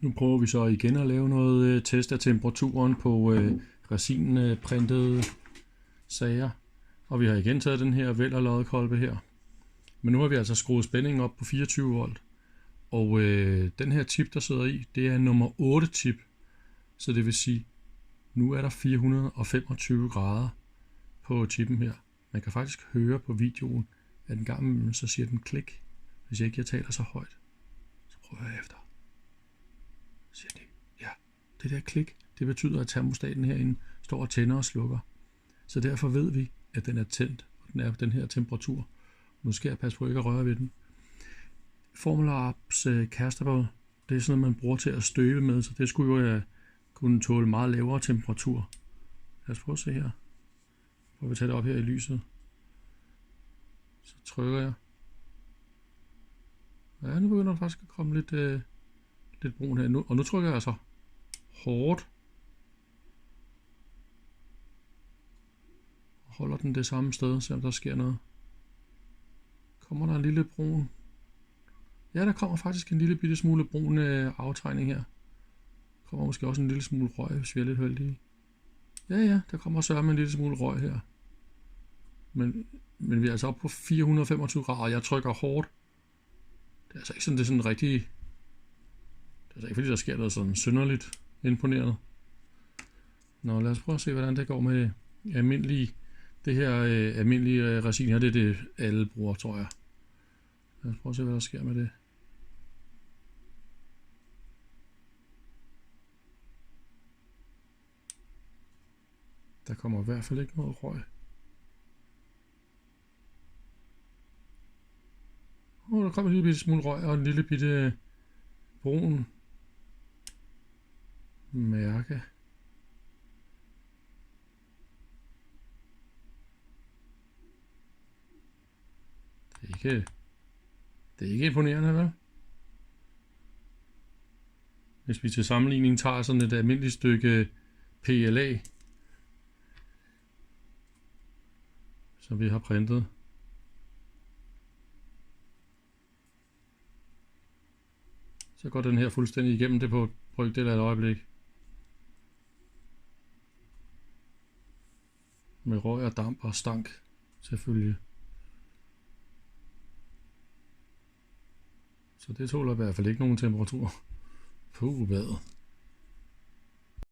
Nu prøver vi så igen at lave noget test af temperaturen på resinprintede sager. Og vi har igen taget den her Weller lodkolbe her. Men nu har vi altså skruet spændingen op på 24 volt. Og den her chip, der sidder i, det er nummer 8 chip. Så det vil sige, nu er der 425 grader på chippen her. Man kan faktisk høre på videoen, at en gang imellem så siger den klik. Hvis jeg ikke taler så højt, så prøver jeg efter. Så siger den, ja, det der klik, det betyder, at termostaten herinde står og tænder og slukker. Så derfor ved vi, at den er tændt, og den er på den her temperatur. Nu skal jeg passe på ikke at røre ved den. Formula-Apps Castable, det er sådan noget, man bruger til at støve med, så det skulle jo kunne tåle meget lavere temperatur. Lad os prøve at se her. Prøv at tage det op her i lyset. Så trykker jeg. Ja, nu begynder der faktisk at komme lidt brun her. Og nu trykker jeg altså hårdt. Og holder den det samme sted, selvom der sker noget. Kommer der en lille brun? Ja, der kommer faktisk en lille bitte smule brun aftegning her. Der kommer måske også en lille smule røg, hvis vi er lidt heldige. Ja, der kommer sørme en lille smule røg her. Men vi er altså oppe på 425 grader, jeg trykker hårdt. Det er altså ikke sådan, det er sådan rigtig... Det er altså ikke fordi, der sker noget sådan synderligt imponerende. Nå, lad os prøve at se, hvordan det går med det her almindelige resin her. Det er det, alle bruger, tror jeg. Lad os prøve at se, hvad der sker med det. Der kommer i hvert fald ikke noget røg. Der kommer en lille bitte smule røg og en lille bitte brun mærke. Det er ikke imponerende, vel? Hvis vi til sammenligning tager sådan et almindeligt stykke PLA, som vi har printet, så går den her fuldstændig igennem det på brygdel af et øjeblik. Med røg og damp og stank selvfølgelig. Så det tåler i hvert fald ikke nogen temperatur. Puh, hvad?